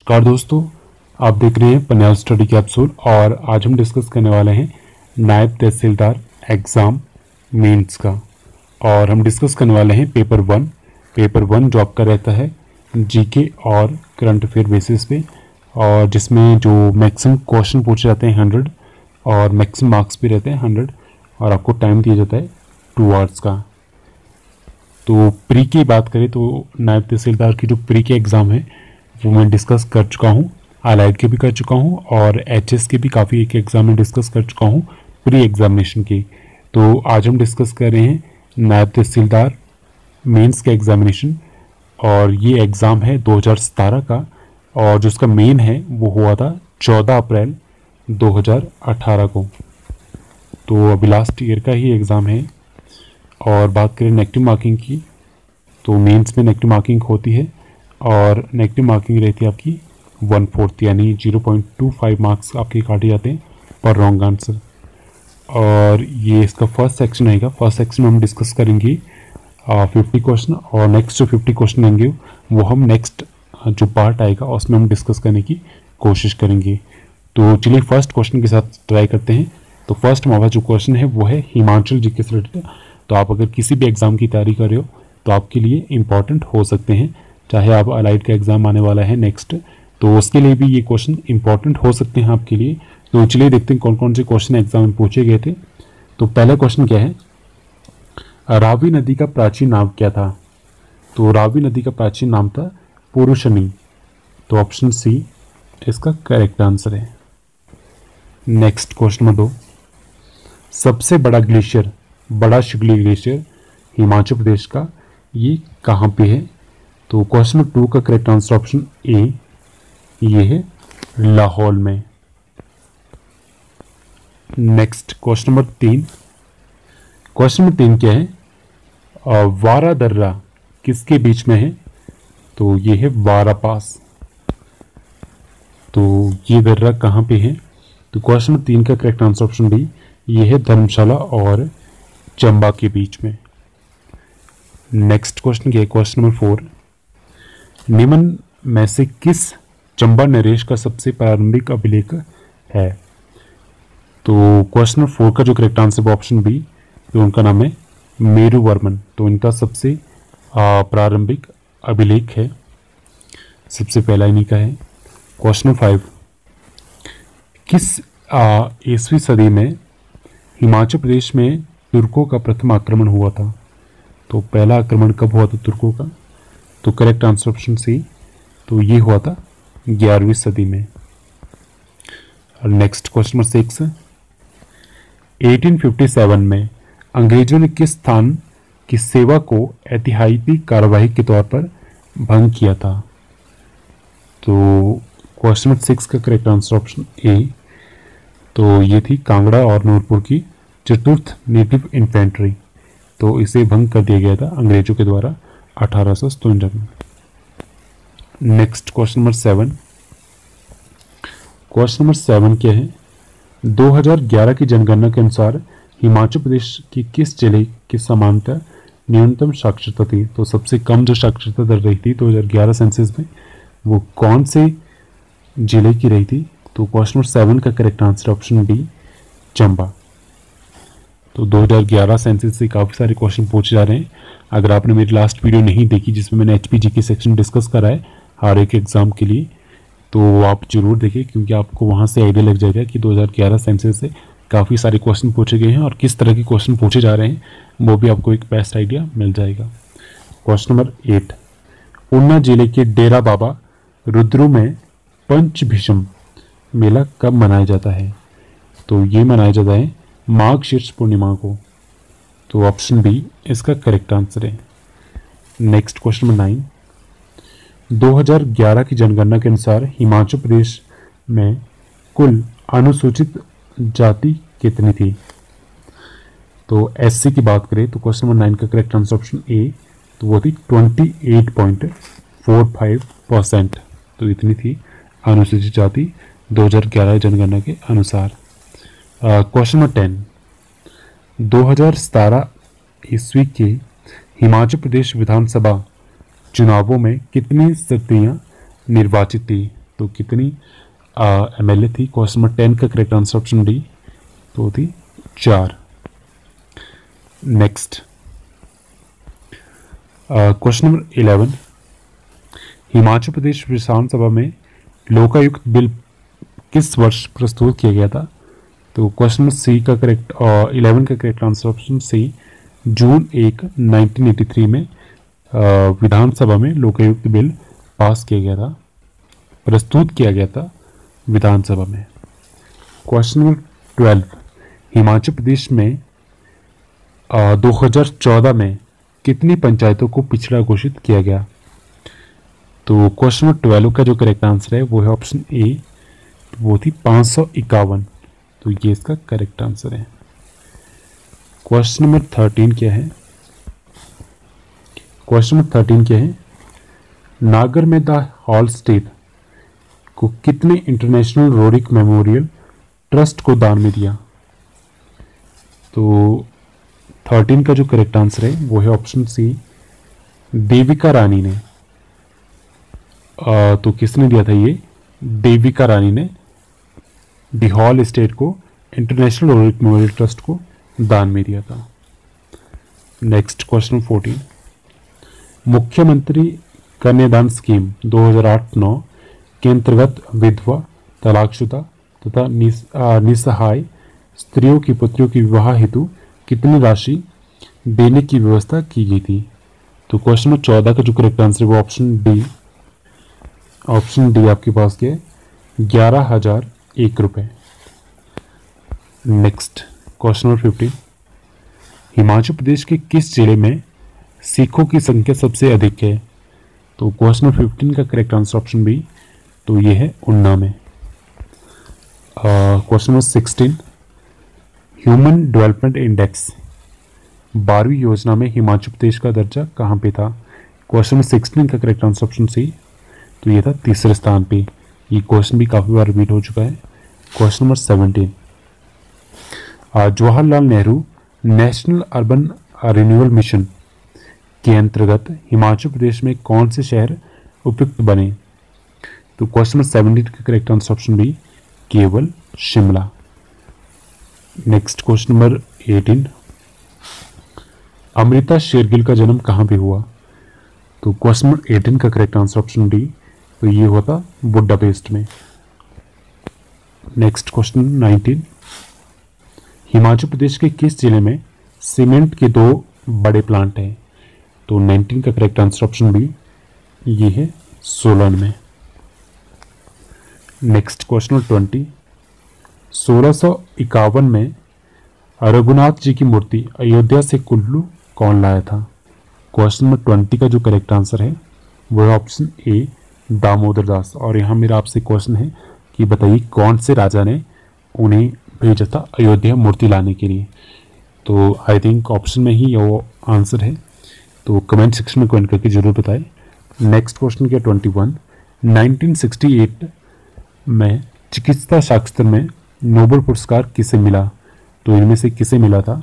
नमस्कार दोस्तों, आप देख रहे हैं पंजाब स्टडी कैप्सूल और आज हम डिस्कस करने वाले हैं नायब तहसीलदार एग्ज़ाम मेंस का। और हम डिस्कस करने वाले हैं पेपर वन जो आपका रहता है जीके और करंट अफेयर बेसिस पे, और जिसमें जो मैक्सिमम क्वेश्चन पूछे जाते हैं 100 और मैक्सिमम मार्क्स भी रहते हैं 100 और आपको टाइम दिया जाता है 2 आवर्स का। तो प्री की बात करें तो नायब तहसीलदार की जो प्री के एग्ज़ाम है वो मैं डिस्कस कर चुका हूँ, आलाइड के भी कर चुका हूँ और एचएस के भी काफ़ी एक एग्ज़ाम में डिस्कस कर चुका हूँ प्री एग्जामिनेशन की। तो आज हम डिस्कस कर रहे हैं नायब तहसीलदार मेंस का एग्ज़ामिनेशन, और ये एग्ज़ाम है 2017 का और जो उसका मेन है वो हुआ था 14 अप्रैल 2018 को। तो अभी लास्ट ईयर का ही एग्ज़ाम है। और बात करें नेगेटिव मार्किंग की, तो मेंस में नेगेटिव मार्किंग होती है और नेगेटिव मार्किंग रहती है आपकी 1/4 यानी 0.25 मार्क्स आपके काटे जाते हैं पर रॉन्ग आंसर। और ये इसका फर्स्ट सेक्शन रहेगा। फर्स्ट सेक्शन में हम डिस्कस करेंगे 50 क्वेश्चन, और नेक्स्ट जो 50 क्वेश्चन रहेंगे वो हम नेक्स्ट जो पार्ट आएगा उसमें हम डिस्कस करने की कोशिश करेंगे। तो चलिए फर्स्ट क्वेश्चन के साथ ट्राई करते हैं। तो फर्स्ट हमारा जो क्वेश्चन है वो है हिमाचल जीके से रिलेटेड। तो आप अगर किसी भी एग्ज़ाम की तैयारी कर रहे हो तो आपके लिए इम्पॉर्टेंट हो सकते हैं, चाहे आप अलाइड का एग्ज़ाम आने वाला है नेक्स्ट, तो उसके लिए भी ये क्वेश्चन इंपॉर्टेंट हो सकते हैं आपके लिए। तो चलिए देखते हैं कौन कौन से क्वेश्चन एग्जाम में पूछे गए थे। तो पहला क्वेश्चन क्या है, रावी नदी का प्राचीन नाम क्या था? तो रावी नदी का प्राचीन नाम था पुरुषनी। तो ऑप्शन सी इसका करेक्ट आंसर है। नेक्स्ट क्वेश्चन नंबर 2, सबसे बड़ा ग्लेशियर, बड़ा शिगली ग्लेशियर हिमाचल प्रदेश का, ये कहाँ पे है? तो क्वेश्चन नंबर 2 का करेक्ट आंसर ऑप्शन ए, ये है लाहौल में। Next question number 3, question number 3 क्या है, वारा दर्रा किसके बीच में है? तो ये है वारा पास। तो ये दर्रा कहाँ पे है? तो क्वेश्चन नंबर 3 का करेक्ट आंसर ऑप्शन बी, ये है धर्मशाला और चंबा के बीच में। नेक्स्ट क्वेश्चन क्या है, क्वेश्चन नंबर 4, निम्न में से किस चंबा नरेश का सबसे प्रारंभिक अभिलेख है? तो क्वेश्चन नंबर 4 का जो करेक्ट आंसर है ऑप्शन बी, तो उनका नाम है मेरू वर्मन। तो इनका सबसे प्रारंभिक अभिलेख है, सबसे पहला इन्हीं का है। क्वेश्चन नंबर 5, किस ईसवी सदी में हिमाचल प्रदेश में तुर्कों का प्रथम आक्रमण हुआ था? तो पहला आक्रमण कब हुआ था तुर्कों का? तो करेक्ट आंसर ऑप्शन सी, तो ये हुआ था 11वीं सदी में। और नेक्स्ट क्वेश्चन नंबर 6, 1857 में अंग्रेजों ने किस स्थान की सेवा को ऐतिहासिक कार्यवाही के तौर पर भंग किया था? तो क्वेश्चन नंबर 6 का करेक्ट आंसर ऑप्शन ए, तो ये थी कांगड़ा और नूरपुर की चतुर्थ नेटिव इन्फेंट्री। तो इसे भंग कर दिया गया था अंग्रेजों के द्वारा 1857 में। Next question number 7, question number 7 क्या है, 2011 की जनगणना के अनुसार हिमाचल प्रदेश की किस जिले की समानता न्यूनतम साक्षरता थी? तो सबसे कम जो साक्षरता दर रही थी 2011 सेंसस में, वो कौन से जिले की रही थी? तो क्वेश्चन नंबर 7 का correct answer option B, Chamba. तो 2011 सेंसस से काफ़ी सारे क्वेश्चन पूछे जा रहे हैं। अगर आपने मेरी लास्ट वीडियो नहीं देखी जिसमें मैंने एचपीजी के सेक्शन डिस्कस करा है हर एक एग्ज़ाम के लिए, तो आप जरूर देखें, क्योंकि आपको वहाँ से आइडिया लग जाएगा कि 2011 सेंसस से काफ़ी सारे क्वेश्चन पूछे गए हैं और किस तरह के क्वेश्चन पूछे जा रहे हैं, वो भी आपको एक बेस्ट आइडिया मिल जाएगा। क्वेश्चन नंबर 8, ऊना जिले के डेरा बाबा रुद्रू में पंचभिषम मेला कब मनाया जाता है? तो ये मनाया जाता है माघ शीर्ष पूर्णिमा को। तो ऑप्शन बी इसका करेक्ट आंसर है। नेक्स्ट क्वेश्चन नंबर 9, 2011 की जनगणना के अनुसार हिमाचल प्रदेश में कुल अनुसूचित जाति कितनी थी? तो एससी की बात करें तो क्वेश्चन नंबर 9 का करेक्ट आंसर ऑप्शन ए, तो वो थी 28.45%। तो इतनी थी अनुसूचित जाति 2011 जनगणना के अनुसार। क्वेश्चन नंबर 10, 2017 ईस्वी के हिमाचल प्रदेश विधानसभा चुनावों में कितनी स्त्रियां निर्वाचित थी? तो कितनी MLA थी? क्वेश्चन नंबर 10 का करेक्ट आंसर ऑप्शन डी, तो थी 4। Next question number 11, Himachal Pradesh विधानसभा में लोकायुक्त बिल किस वर्ष प्रस्तुत किया गया था? तो क्वेश्चन नंबर सी का करेक्ट 11 का करेक्ट आंसर ऑप्शन सी, जून 1, 1983 में विधानसभा में लोकायुक्त बिल पास किया गया था, प्रस्तुत किया गया था विधानसभा में। क्वेश्चन नंबर 12, हिमाचल प्रदेश में 2014 में कितनी पंचायतों को पिछड़ा घोषित किया गया? तो क्वेश्चन नंबर 12 का जो करेक्ट आंसर है वो है ऑप्शन ए, वो थी 551, तो ये इसका करेक्ट आंसर है। क्वेश्चन नंबर 13 क्या है? क्वेश्चन नंबर 13 क्या है? नागर में द हॉल स्टेट को कितने इंटरनेशनल रोडिक मेमोरियल ट्रस्ट को दान में दिया? तो 13 का जो करेक्ट आंसर है वो है ऑप्शन सी, देविका रानी ने। तो किसने दिया था ये? देविका रानी ने द हॉल स्टेट को इंटरनेशनल रोडिक मेमोरियल ट्रस्ट को दान में दिया था। नेक्स्ट क्वेश्चन 14, मुख्यमंत्री कन्यादान स्कीम 2008-9 के अंतर्गत विधवा, तलाकशुदा तथा निसहाय स्त्रियों की पुत्रियों के विवाह हेतु कितनी राशि देने की व्यवस्था की गई थी? तो क्वेश्चन नंबर 14 का जो करेक्ट आंसर है वो ऑप्शन डी, आपके पास क्या है? 11,001 रुपये। Next question number 15, Himachal Pradesh के किस जिले में सिखों की संख्या सबसे अधिक है? तो क्वेश्चन नंबर 15 का करेक्ट आंसर ऑप्शन बी, तो ये है उन्ना में। Question number 16, human development index 12वीं योजना में हिमाचल प्रदेश का दर्जा कहाँ पे था? क्वेश्चन नंबर 16 का करेक्ट आंसर ऑप्शन सी, तो ये था तीसरे स्थान पे। ये क्वेश्चन भी काफ़ी बार रिपीट हो चुका है। Question number 17, Jawaharlal Nehru national urban renewal mission के अंतर्गत हिमाचल प्रदेश में कौन से शहर उपयुक्त बने? तो क्वेश्चन नंबर 17 का करेक्ट आंसर ऑप्शन बी, केवल Shimla. Next question number 18, Amrita Shergil का जन्म कहाँ पे हुआ? तो क्वेश्चन नंबर 18 का करेक्ट आंसर ऑप्शन डी, तो ये हुआ था बुडापेस्ट में। नेक्स्ट क्वेश्चन 19, हिमाचल प्रदेश के किस जिले में सीमेंट के 2 बड़े प्लांट हैं? तो 19 का करेक्ट आंसर ऑप्शन बी, ये है सोलन में। नेक्स्ट क्वेश्चन 20, 1651 में रघुनाथ जी की मूर्ति अयोध्या से कुल्लू कौन लाया था? क्वेश्चन नंबर 20 का जो करेक्ट आंसर है वो है ऑप्शन ए, दामोदर दास। और यहाँ मेरा आपसे क्वेश्चन है कि बताइए कौन से राजा ने उन्हें भेजा था अयोध्या मूर्ति लाने के लिए? तो आई थिंक ऑप्शन में ही वो आंसर है, तो कमेंट सेक्शन में कमेंट करके जरूर बताएं। नेक्स्ट क्वेश्चन क्या 21, 1968 में चिकित्सा शास्त्र में नोबेल पुरस्कार किसे मिला? तो इनमें से किसे मिला था?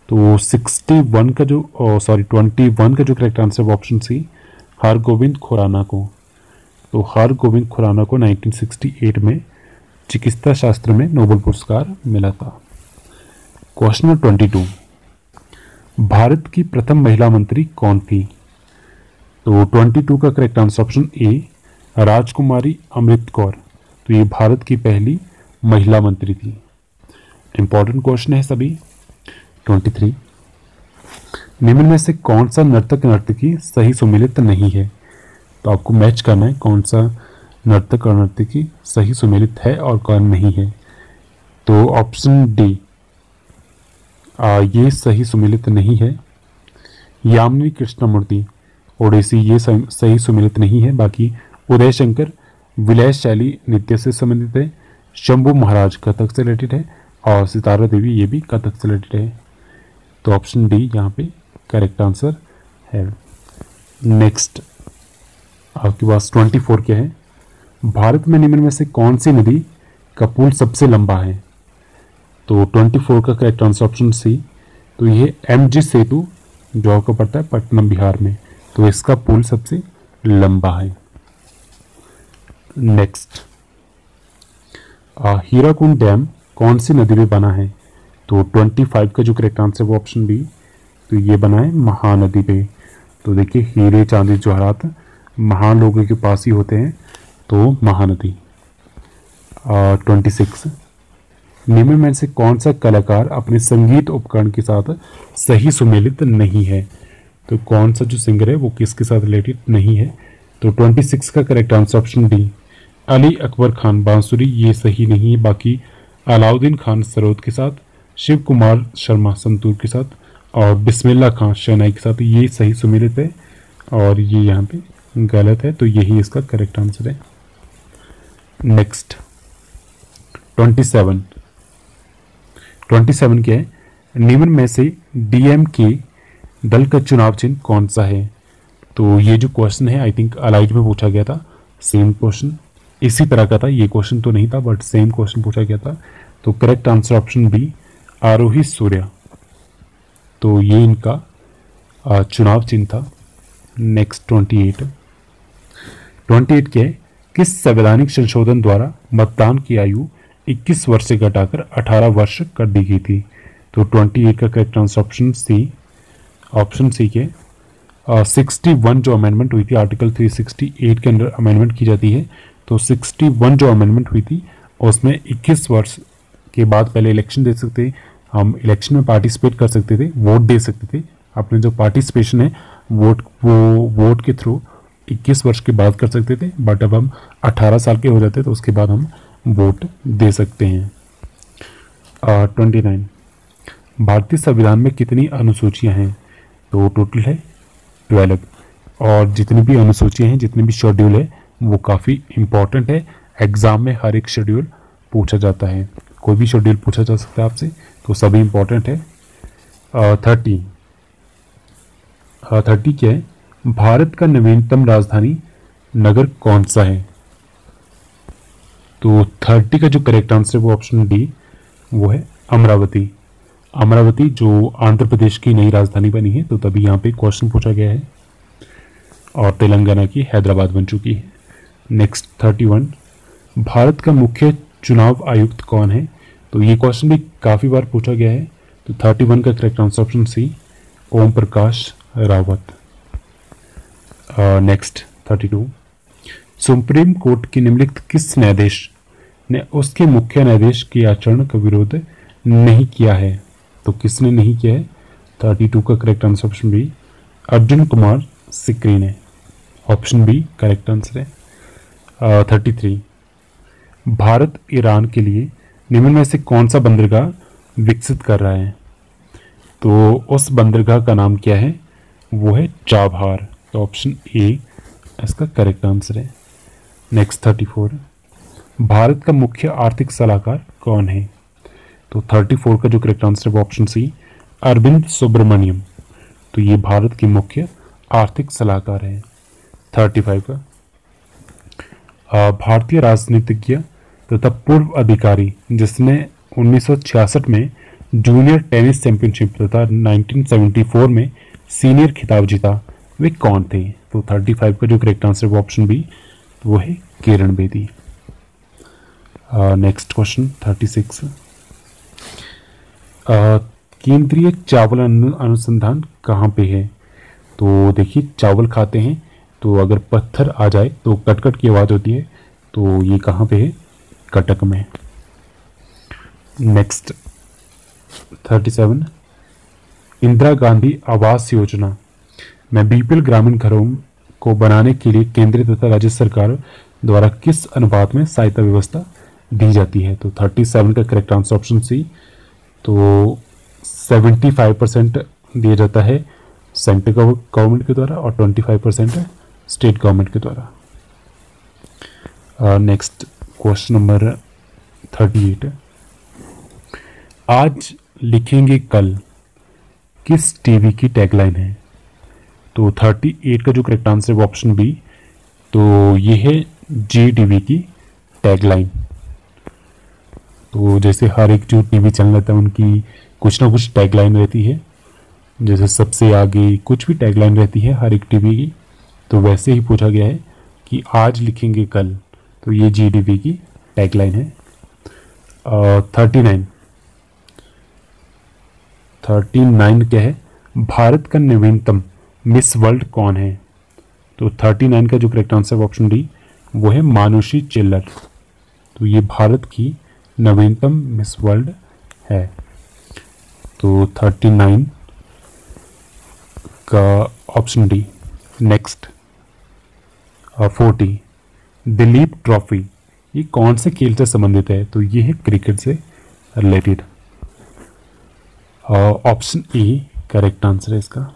तो 21 का जो करेक्ट आंसर है ऑप्शन सी, हरगोविंद खुराना को। तो हरगोविंद खुराना को 1968 में चिकित्सा शास्त्र में नोबेल पुरस्कार मिला था। क्वेश्चन नंबर 22, भारत की प्रथम महिला मंत्री कौन थी? तो 22 का करेक्ट आंसर ऑप्शन ए, राजकुमारी अमृत कौर। तो ये भारत की पहली महिला मंत्री थी। इंपॉर्टेंट क्वेश्चन है सभी। 23, निम्न में से कौन सा नर्तक नर्तकी सही सुमेलित नहीं है? तो आपको मैच करना है कौन सा नर्तक और नर्तकी सही सुमेलित है और कौन नहीं है। तो ऑप्शन डी, ये सही सुमेलित नहीं है। यामिनी कृष्णमूर्ति ओडिसी, ये सही सुमेलित नहीं है। बाकी उदय शंकर विलय शैली नृत्य से संबंधित है, शंभू महाराज कथक से रिलेटेड है, और सितारा देवी ये भी कथक से रिलेटेड है। तो ऑप्शन डी यहाँ पे करेक्ट आंसर है। नेक्स्ट आपके पास 24 क्या है? भारत में निम्न में से कौन सी नदी का पुल सबसे लंबा है? तो 24 का करेक्ट आंसर ऑप्शन सी, तो ये MG सेतु जो आपको पड़ता है पटना बिहार में, तो इसका पुल सबसे लंबा है। नेक्स्ट, हीराकुंड डैम कौन सी नदी में बना है? तो 25 का जो करेक्ट आंसर वो ऑप्शन बी, तो ये बना है महानदी पे। तो देखिए हीरे चांदी जवाहरात महान लोगों के पास ही होते हैं, तो महानदी। 26, निम्न में से कौन सा कलाकार अपने संगीत उपकरण के साथ सही सुमेलित नहीं है? तो कौन सा जो सिंगर है वो किसके साथ रिलेटेड नहीं है? तो 26 का correct answer option D, Ali Akbar Khan बांसुरी, ये सही नहीं है। बाकी अलाउद्दीन खान सरोद के साथ, शिव कुमार शर्मा संतूर के साथ और बिस्मिल्लाह खान शहनाई के साथ ये सही सुमेलित है, और ये यहाँ पे गलत है, तो यही इसका करेक्ट आंसर है। नेक्स्ट 27 क्या है? निम्न में से डीएमके दल का चुनाव चिन्ह कौन सा है? तो ये जो क्वेश्चन है आई थिंक अलाइट में पूछा गया था, सेम क्वेश्चन इसी तरह का था, ये क्वेश्चन तो नहीं था बट सेम क्वेश्चन पूछा गया था। तो करेक्ट आंसर ऑप्शन बी, आरोही सूर्या, तो ये इनका चुनाव चिन्ह था। नेक्स्ट 28 क्या है? किस संवैधानिक संशोधन द्वारा मतदान की आयु 21 वर्ष से घटाकर 18 वर्ष कर दी गई थी? तो 28 का करेक्ट आंसर ऑप्शन सी के 61 जो अमेंडमेंट हुई थी, आर्टिकल 368 के अंदर अमेंडमेंट की जाती है, तो 61 जो अमेंडमेंट हुई थी उसमें 21 वर्ष के बाद पहले इलेक्शन दे सकते, हम इलेक्शन में पार्टिसिपेट कर सकते थे, वोट दे सकते थे। अपने जो पार्टिसिपेशन है वोट के थ्रू 21 वर्ष के बाद कर सकते थे, बट अब हम 18 साल के हो जाते तो उसके बाद हम वोट दे सकते हैं। 29, भारतीय संविधान में कितनी अनुसूचियां हैं? तो टोटल है 12, और जितनी भी अनुसूचियां हैं, जितने भी शेड्यूल है वो काफ़ी इम्पॉर्टेंट है। एग्ज़ाम में हर एक शेड्यूल पूछा जाता है, कोई भी शेड्यूल पूछा जा सकता है आपसे, तो सभी इम्पॉर्टेंट है। 30 क्या है? भारत का नवीनतम राजधानी नगर कौन सा है? तो 30 का जो करेक्ट आंसर है वो ऑप्शन डी, वो है अमरावती। अमरावती जो आंध्र प्रदेश की नई राजधानी बनी है, तो तभी यहाँ पे क्वेश्चन पूछा गया है, और तेलंगाना की हैदराबाद बन चुकी है। नेक्स्ट 31, भारत का मुख्य चुनाव आयुक्त कौन है? तो ये क्वेश्चन भी काफ़ी बार पूछा गया है, तो 31 का correct answer option C, Om Prakash Rawat. Next 32, supreme court की निम्नलिखित किस न्यायाधीश ने उसके मुख्य न्यायाधीश के आचरण का विरोध नहीं किया है? तो किसने नहीं किया है? 32 का correct answer option B, Arjun Kumar Sikri ने, ऑप्शन बी करेक्ट आंसर है। 33, भारत ईरान के लिए निम्न में से कौन सा बंदरगाह विकसित कर रहा है? तो उस बंदरगाह का नाम क्या है? वो है चाबहार, तो ऑप्शन ए इसका करेक्ट आंसर है। नेक्स्ट 34, भारत का मुख्य आर्थिक सलाहकार कौन है? तो 34 का जो करेक्ट आंसर है वो ऑप्शन सी, अरविंद सुब्रमण्यम, तो ये भारत के मुख्य आर्थिक सलाहकार हैं। 35 का, भारतीय राजनीतिज्ञ तथा पूर्व अधिकारी जिसने 1966 में जूनियर टेनिस चैंपियनशिप तथा 1974 में सीनियर खिताब जीता, वे कौन थे? तो 35 का जो करेक्ट आंसर वो ऑप्शन बी, वो है किरण बेदी। नेक्स्ट क्वेश्चन 36, केंद्रीय चावल अनुसंधान कहाँ पे है? तो देखिए चावल खाते हैं तो अगर पत्थर आ जाए तो कटकट की आवाज़ होती है, तो ये कहाँ पे है? कटक में। नेक्स्ट 37, इंदिरा गांधी आवास योजना में बीपीएल ग्रामीण घरों को बनाने के लिए केंद्र तथा राज्य सरकार द्वारा किस अनुपात में सहायता व्यवस्था दी जाती है? तो 37 का करेक्ट आंसर ऑप्शन सी, तो 75% दिया जाता है सेंट्रल गवर्नमेंट के द्वारा और 25% स्टेट गवर्नमेंट के द्वारा। नेक्स्ट क्वेश्चन नंबर 38, आज लिखेंगे कल किस टीवी की टैगलाइन है? तो 38 का जो करेक्ट आंसर है वो ऑप्शन बी, तो ये है जी टीवी की टैगलाइन। तो जैसे हर एक जो टीवी चैनल रहता है उनकी कुछ ना कुछ टैगलाइन रहती है, जैसे सबसे आगे कुछ भी टैगलाइन रहती है हर एक टीवी की, तो वैसे ही पूछा गया है कि आज लिखेंगे कल, तो ये GDP की टैगलाइन है। 39 क्या है, भारत का नवीनतम मिस वर्ल्ड कौन है? तो 39 का जो करेक्ट आंसर ऑप्शन डी वो है मानुषी चिल्लर। तो ये भारत की नवीनतम मिस वर्ल्ड है। तो 39 का option D. Next 40 Dilip trophy ये कौन से खेल से संबंधित है? तो ये है क्रिकेट से related. Option A correct answer है इसका।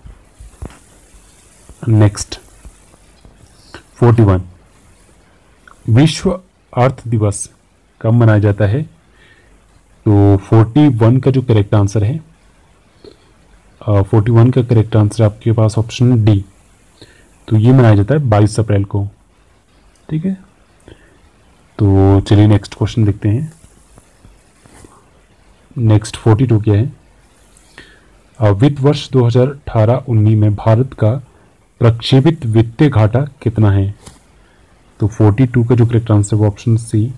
नेक्स्ट 41 विश्व अर्थ दिवस कब मनाया जाता है? तो 41 का जो करेक्ट आंसर है 41 का करेक्ट आंसर आपके पास ऑप्शन डी। तो ये मनाया जाता है 22 अप्रैल को। ठीक है, तो चलिए नेक्स्ट क्वेश्चन देखते हैं। नेक्स्ट 42 क्या है, वित्त वर्ष 2018-19 में भारत का प्रक्षेपित वित्तीय घाटा कितना है? तो 42 का जो करेक्ट आंसर है ऑप्शन सी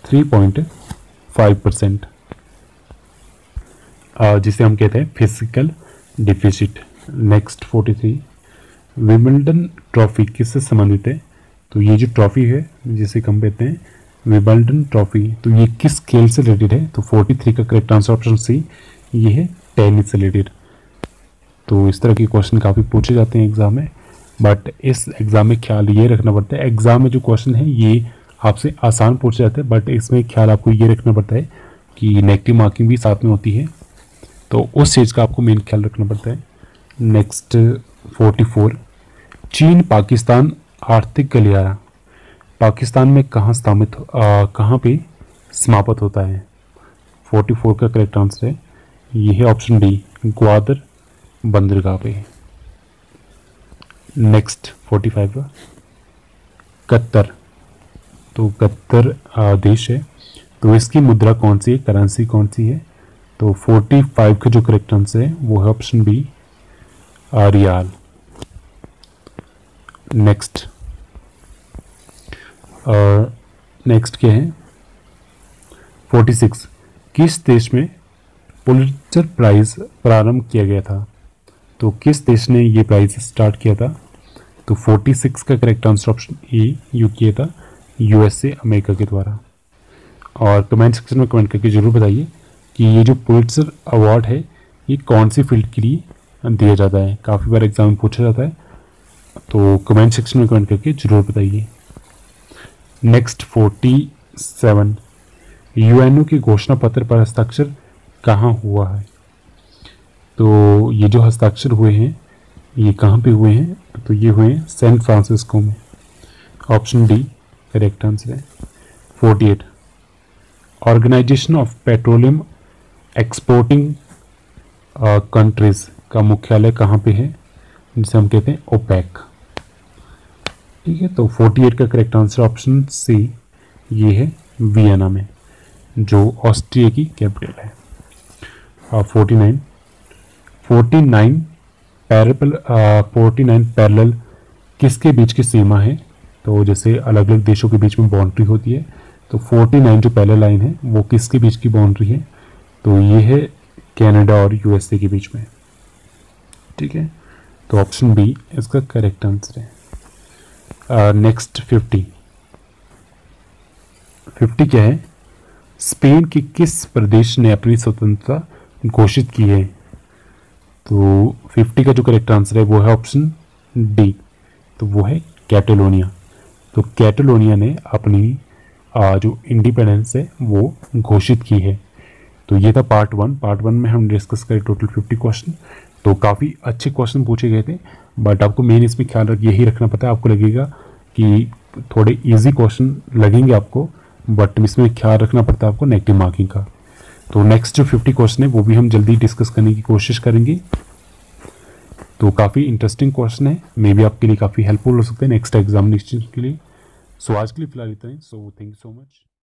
3.5%, जिसे हम कहते हैं physical deficit. Next 43 Wimbledon trophy किससे संबंधित है? तो ये जो ट्रॉफी है जिसे हम कहते हैं विंबलडन ट्रॉफी, तो ये किस खेल से रिलेटेड है? तो 43 का करेक्ट आंसर ऑप्शन सी ये है टेनिस से रिलेटेड। तो इस तरह के क्वेश्चन काफ़ी पूछे जाते हैं एग्जाम में, बट इस एग्जाम में ख्याल ये रखना पड़ता है, एग्जाम में जो क्वेश्चन है ये आपसे आसान पूछे जाते हैं, बट इसमें ख्याल आपको ये रखना पड़ता है कि नेगेटिव मार्किंग भी साथ में होती है, तो उस चीज़ का आपको मेन ख्याल रखना पड़ता है। नेक्स्ट 44 चीन पाकिस्तान आर्थिक गलियारा पाकिस्तान में कहाँ पे समाप्त होता है? 44 का करेक्ट आंसर है ये है ऑप्शन डी ग्वादर बंदरगाह पे। नेक्स्ट 45 का कतर, तो कतर देश है, तो इसकी मुद्रा कौन सी है, करेंसी कौन सी है? तो 45 का जो करेक्ट आंसर है वो है ऑप्शन बी रियाल। नेक्स्ट क्या है 46 किस देश में पुलित्जर प्राइज प्रारंभ किया गया था? तो किस देश ने ये प्राइज स्टार्ट किया था? तो 46 का correct answer option A you किया था USA अमेरिका के द्वारा। और कमेंट सेक्शन में कमेंट करके जरूर बताइए कि ये जो पुलित्जर अवार्ड है ये कौन सी फील्ड के लिए दिया जाता है, काफ़ी बार एग्जाम में पूछा जाता है, तो कमेंट सेक्शन में कमेंट करके जरूर बताइए। नेक्स्ट 47 UNO के घोषणा पत्र पर हस्ताक्षर कहाँ हुआ है? तो ये जो हस्ताक्षर हुए हैं ये कहाँ पे हुए हैं? तो ये हुए हैं सैन फ्रांसिस्को में। ऑप्शन डी करेक्ट आंसर है। 48 organisation of petroleum exporting countries का मुख्यालय कहाँ पे है, जिसे हम कहते हैं ओपेक। ठीक है, तो 48 का करेक्ट आंसर ऑप्शन सी ये है वियना में, जो ऑस्ट्रिया की कैपिटल है। 49 पैरेलल किसके बीच की सीमा है? तो जैसे अलग अलग देशों के बीच में बाउंड्री होती है, तो 49 जो पैरेलल लाइन है वो किसके बीच की बाउंड्री है? तो ये है कनाडा और USA के बीच में। ठीक है, तो ऑप्शन बी इसका करेक्ट आंसर है। नेक्स्ट 50 क्या है, स्पेन के किस प्रदेश ने अपनी स्वतंत्रता घोषित की है? तो 50 का जो करेक्ट आंसर है वो है ऑप्शन डी, तो वो है कैटलोनिया। तो कैटलोनिया ने अपनी जो इंडिपेंडेंस है वो घोषित की है। तो ये था पार्ट वन में हम डिस्कस करें टोटल 50 क्वेश्चन। तो काफ़ी अच्छे क्वेश्चन पूछे गए थे, बट आपको मेन इसमें ख्याल यही रखना पड़ता है, आपको लगेगा कि थोड़े इजी क्वेश्चन लगेंगे आपको, बट इसमें ख्याल रखना पड़ता है आपको नेगेटिव मार्किंग का। तो नेक्स्ट जो 50 क्वेश्चन है वो भी हम जल्दी डिस्कस करने की कोशिश करेंगे। तो काफ़ी इंटरेस्टिंग क्वेश्चन है, मे बी आपके लिए काफ़ी हेल्पफुल हो सकते हैं नेक्स्ट एग्जामिनेशन के लिए। सो आज के लिए फिलहाल इतना ही। So thank you so much.